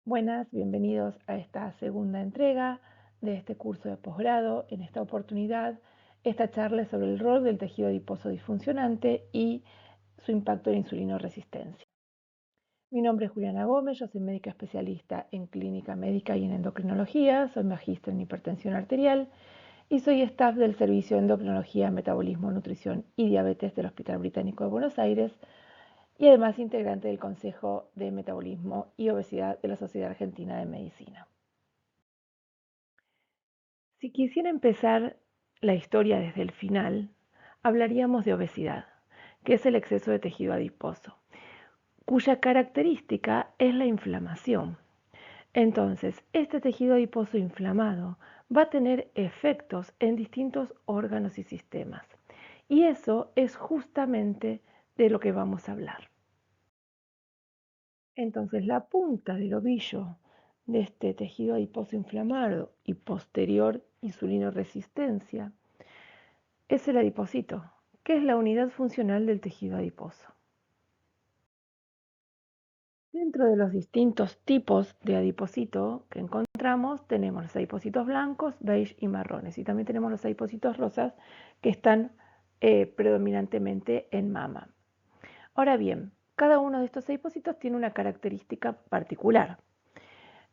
Buenas, bienvenidos a esta segunda entrega de este curso de posgrado. En esta oportunidad, esta charla es sobre el rol del tejido adiposo disfuncionante y su impacto en insulinoresistencia. Mi nombre es Juliana Gómez, yo soy médica especialista en clínica médica y en endocrinología, soy magíster en hipertensión arterial y soy staff del Servicio de Endocrinología, Metabolismo, Nutrición y Diabetes del Hospital Británico de Buenos Aires, y además integrante del Consejo de Metabolismo y Obesidad de la Sociedad Argentina de Medicina. Si quisiera empezar la historia desde el final, hablaríamos de obesidad, que es el exceso de tejido adiposo, cuya característica es la inflamación. Entonces, este tejido adiposo inflamado va a tener efectos en distintos órganos y sistemas. Y eso es justamente de lo que vamos a hablar. Entonces, la punta del ovillo de este tejido adiposo inflamado y posterior insulinoresistencia es el adipocito, que es la unidad funcional del tejido adiposo. Dentro de los distintos tipos de adipocito que encontramos, tenemos los adipocitos blancos, beige y marrones. Y también tenemos los adipocitos rosas que están predominantemente en mama. Ahora bien, cada uno de estos adipocitos tiene una característica particular.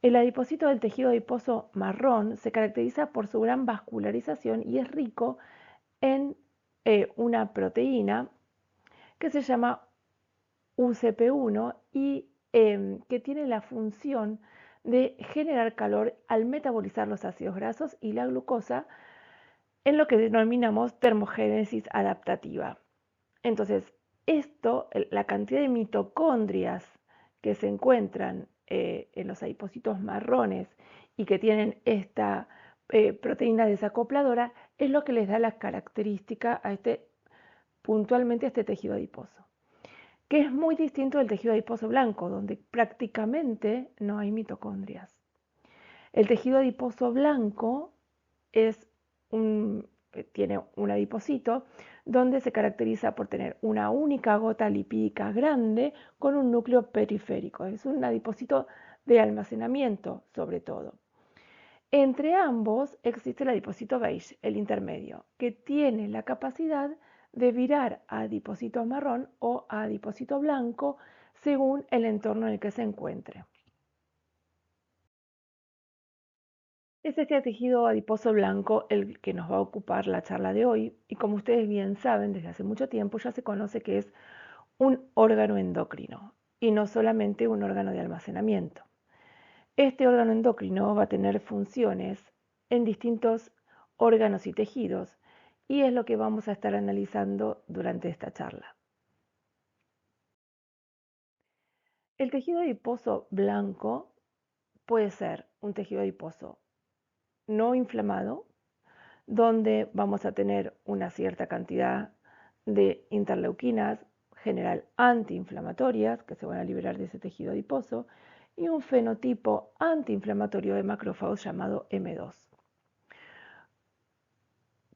El adipocito del tejido adiposo marrón se caracteriza por su gran vascularización y es rico en una proteína que se llama UCP1 y que tiene la función de generar calor al metabolizar los ácidos grasos y la glucosa en lo que denominamos termogénesis adaptativa. Entonces, la cantidad de mitocondrias que se encuentran en los adipocitos marrones y que tienen esta proteína desacopladora es lo que les da la característica puntualmente a este tejido adiposo, que es muy distinto del tejido adiposo blanco, donde prácticamente no hay mitocondrias. El tejido adiposo blanco tiene un adipocito donde se caracteriza por tener una única gota lipídica grande con un núcleo periférico. Es un adipocito de almacenamiento, sobre todo. Entre ambos existe el adipocito beige, el intermedio, que tiene la capacidad de virar a adipocito marrón o a adipocito blanco según el entorno en el que se encuentre. Es este tejido adiposo blanco el que nos va a ocupar la charla de hoy y como ustedes bien saben, desde hace mucho tiempo ya se conoce que es un órgano endocrino y no solamente un órgano de almacenamiento. Este órgano endocrino va a tener funciones en distintos órganos y tejidos y es lo que vamos a estar analizando durante esta charla. El tejido adiposo blanco puede ser un tejido adiposo no inflamado, donde vamos a tener una cierta cantidad de interleuquinas, general antiinflamatorias, que se van a liberar de ese tejido adiposo, y un fenotipo antiinflamatorio de macrófagos llamado M2.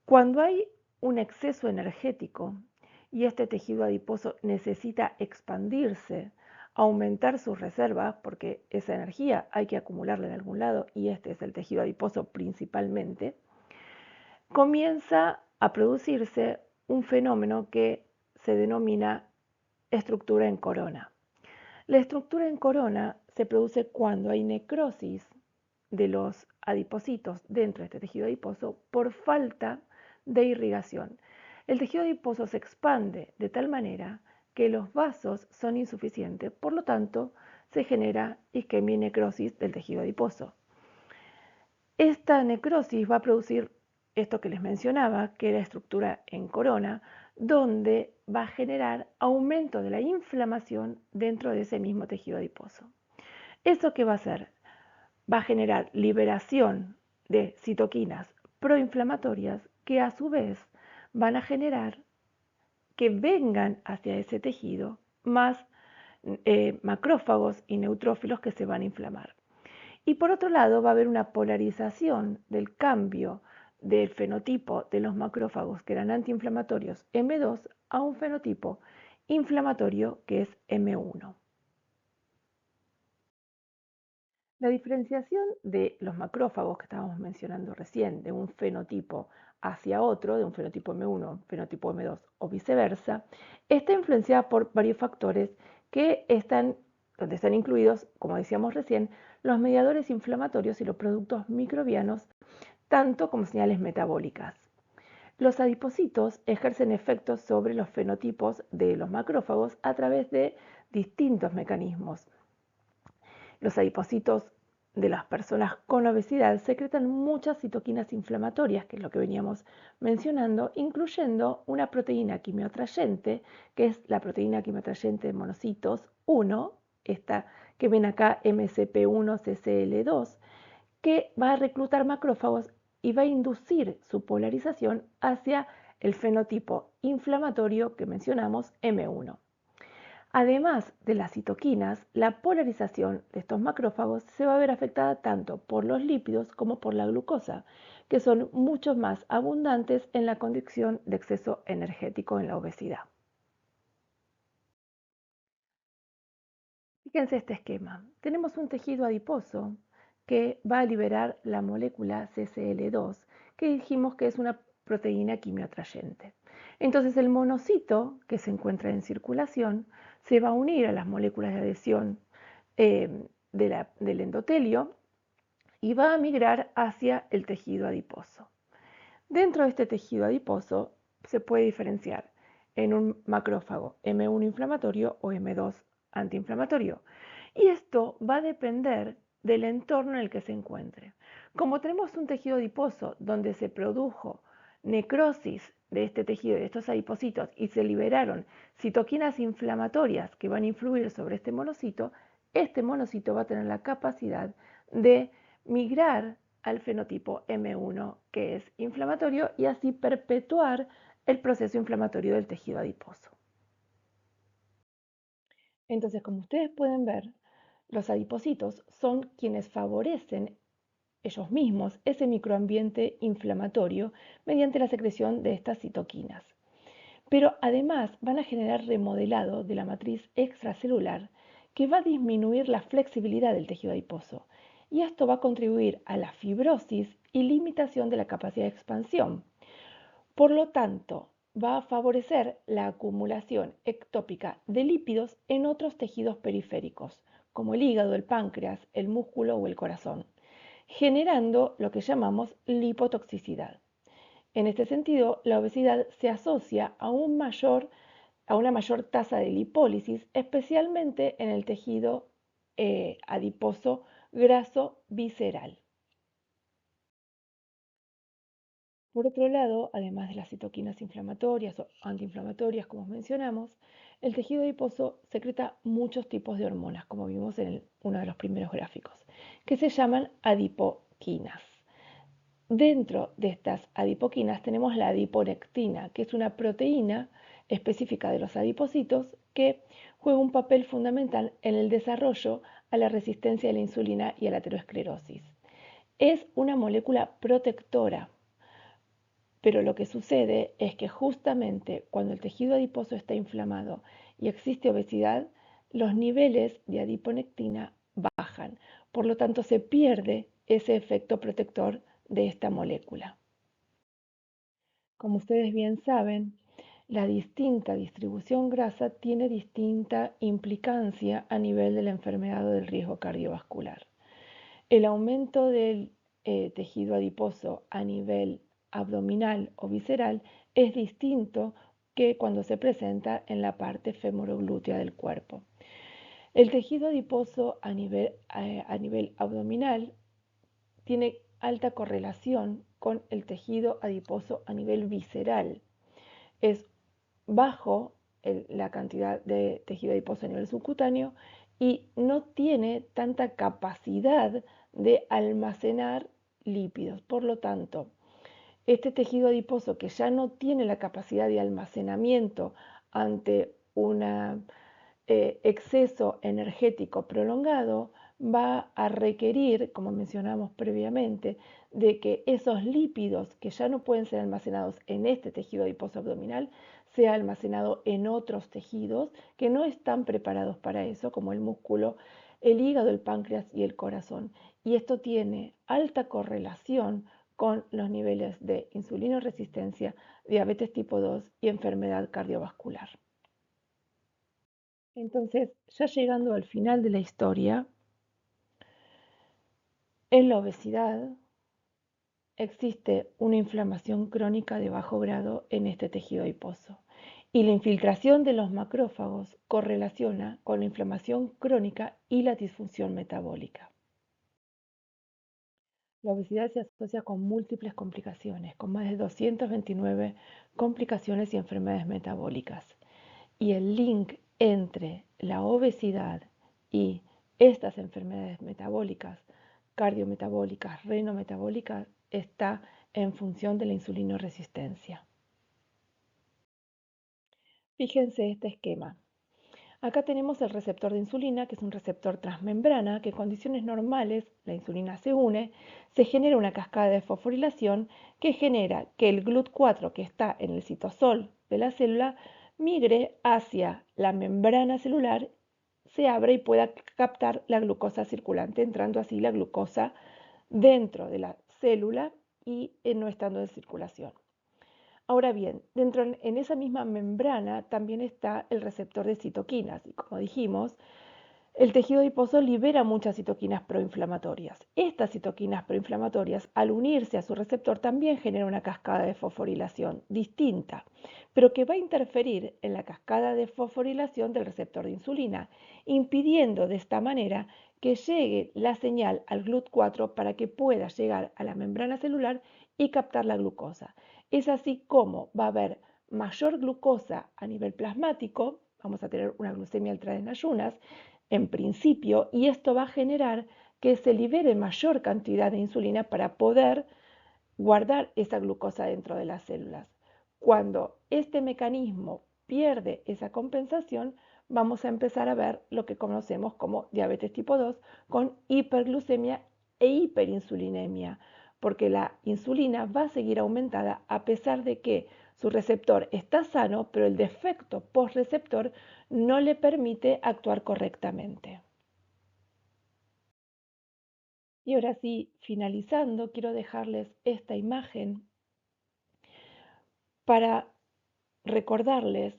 Cuando hay un exceso energético y este tejido adiposo necesita expandirse, aumentar sus reservas, porque esa energía hay que acumularla en algún lado, y este es el tejido adiposo principalmente, comienza a producirse un fenómeno que se denomina estructura en corona. La estructura en corona se produce cuando hay necrosis de los adipocitos dentro de este tejido adiposo por falta de irrigación. El tejido adiposo se expande de tal manera que los vasos son insuficientes, por lo tanto se genera isquemia y necrosis del tejido adiposo. Esta necrosis va a producir esto que les mencionaba, que era estructura en corona, donde va a generar aumento de la inflamación dentro de ese mismo tejido adiposo. ¿Eso qué va a hacer? Va a generar liberación de citoquinas proinflamatorias que a su vez van a generar que vengan hacia ese tejido más macrófagos y neutrófilos que se van a inflamar. Y por otro lado va a haber una polarización del cambio del fenotipo de los macrófagos que eran antiinflamatorios M2 a un fenotipo inflamatorio que es M1. La diferenciación de los macrófagos que estábamos mencionando recién, de un fenotipo hacia otro, de un fenotipo M1 a un fenotipo M2 o viceversa, está influenciada por varios factores donde están incluidos, como decíamos recién, los mediadores inflamatorios y los productos microbianos, tanto como señales metabólicas. Los adipocitos ejercen efectos sobre los fenotipos de los macrófagos a través de distintos mecanismos. Los adipocitos de las personas con obesidad secretan muchas citoquinas inflamatorias, que es lo que veníamos mencionando, incluyendo una proteína quimioatrayente, que es la proteína quimioatrayente de monocitos 1, esta que ven acá MCP1-CCL2, que va a reclutar macrófagos y va a inducir su polarización hacia el fenotipo inflamatorio que mencionamos, M1. Además de las citoquinas, la polarización de estos macrófagos se va a ver afectada tanto por los lípidos como por la glucosa, que son mucho más abundantes en la condición de exceso energético en la obesidad. Fíjense este esquema. Tenemos un tejido adiposo que va a liberar la molécula CCL2, que dijimos que es una proteína quimioatrayente. Entonces el monocito que se encuentra en circulación se va a unir a las moléculas de adhesión del endotelio y va a migrar hacia el tejido adiposo. Dentro de este tejido adiposo se puede diferenciar en un macrófago M1 inflamatorio o M2 antiinflamatorio. Y esto va a depender del entorno en el que se encuentre. Como tenemos un tejido adiposo donde se produjo necrosis de este tejido, de estos adipocitos, y se liberaron citoquinas inflamatorias que van a influir sobre este monocito va a tener la capacidad de migrar al fenotipo M1, que es inflamatorio, y así perpetuar el proceso inflamatorio del tejido adiposo. Entonces, como ustedes pueden ver, los adipocitos son quienes favorecen ellos mismos ese microambiente inflamatorio mediante la secreción de estas citoquinas. Pero además van a generar remodelado de la matriz extracelular que va a disminuir la flexibilidad del tejido adiposo. Y esto va a contribuir a la fibrosis y limitación de la capacidad de expansión. Por lo tanto, va a favorecer la acumulación ectópica de lípidos en otros tejidos periféricos, como el hígado, el páncreas, el músculo o el corazón, generando lo que llamamos lipotoxicidad. En este sentido, la obesidad se asocia a una mayor tasa de lipólisis, especialmente en el tejido adiposo graso visceral. Por otro lado, además de las citoquinas inflamatorias o antiinflamatorias, como mencionamos, el tejido adiposo secreta muchos tipos de hormonas, como vimos en uno de los primeros gráficos, que se llaman adipoquinas. Dentro de estas adipoquinas tenemos la adiponectina, que es una proteína específica de los adipocitos que juega un papel fundamental en el desarrollo a la resistencia a la insulina y a la aterosclerosis. Es una molécula protectora, pero lo que sucede es que justamente cuando el tejido adiposo está inflamado y existe obesidad, los niveles de adiponectina bajan. Por lo tanto, se pierde ese efecto protector de esta molécula. Como ustedes bien saben, la distinta distribución grasa tiene distinta implicancia a nivel de la enfermedad o del riesgo cardiovascular. El aumento del tejido adiposo a nivel abdominal o visceral es distinto que cuando se presenta en la parte femoroglútea del cuerpo. El tejido adiposo a nivel abdominal tiene alta correlación con el tejido adiposo a nivel visceral. Es bajo la cantidad de tejido adiposo a nivel subcutáneo y no tiene tanta capacidad de almacenar lípidos. Por lo tanto, este tejido adiposo que ya no tiene la capacidad de almacenamiento ante un exceso energético prolongado, va a requerir, como mencionamos previamente, de que esos lípidos que ya no pueden ser almacenados en este tejido adiposo abdominal, sea almacenado en otros tejidos que no están preparados para eso, como el músculo, el hígado, el páncreas y el corazón. Y esto tiene alta correlación con los niveles de insulinoresistencia, diabetes tipo 2 y enfermedad cardiovascular. Entonces, ya llegando al final de la historia, en la obesidad existe una inflamación crónica de bajo grado en este tejido adiposo y la infiltración de los macrófagos correlaciona con la inflamación crónica y la disfunción metabólica. La obesidad se asocia con múltiples complicaciones, con más de 229 complicaciones y enfermedades metabólicas. Y el link entre la obesidad y estas enfermedades metabólicas, cardiometabólicas, renometabólicas, está en función de la insulinoresistencia. Fíjense este esquema. Acá tenemos el receptor de insulina, que es un receptor transmembrana, que en condiciones normales la insulina se une, se genera una cascada de fosforilación que genera que el GLUT4 que está en el citosol de la célula migre hacia la membrana celular, se abra y pueda captar la glucosa circulante, entrando así la glucosa dentro de la célula y no estando en circulación. Ahora bien, dentro en esa misma membrana también está el receptor de citoquinas y como dijimos, el tejido adiposo libera muchas citoquinas proinflamatorias. Estas citoquinas proinflamatorias, al unirse a su receptor, también generan una cascada de fosforilación distinta, pero que va a interferir en la cascada de fosforilación del receptor de insulina, impidiendo de esta manera que llegue la señal al GLUT4 para que pueda llegar a la membrana celular y captar la glucosa. Es así como va a haber mayor glucosa a nivel plasmático, vamos a tener una glucemia alterada en ayunas, en principio, y esto va a generar que se libere mayor cantidad de insulina para poder guardar esa glucosa dentro de las células. Cuando este mecanismo pierde esa compensación, vamos a empezar a ver lo que conocemos como diabetes tipo 2 con hiperglucemia e hiperinsulinemia, porque la insulina va a seguir aumentada a pesar de que su receptor está sano, pero el defecto postreceptor no le permite actuar correctamente. Y ahora sí, finalizando, quiero dejarles esta imagen para recordarles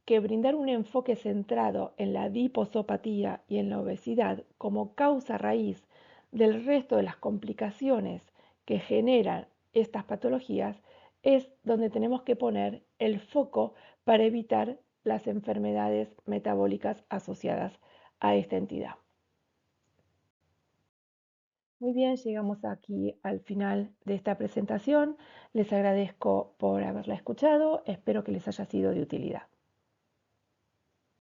que brindar un enfoque centrado en la adiposopatía y en la obesidad como causa raíz del resto de las complicaciones que generan estas patologías es donde tenemos que poner el foco para evitar las enfermedades metabólicas asociadas a esta entidad. Muy bien, llegamos aquí al final de esta presentación. Les agradezco por haberla escuchado. Espero que les haya sido de utilidad.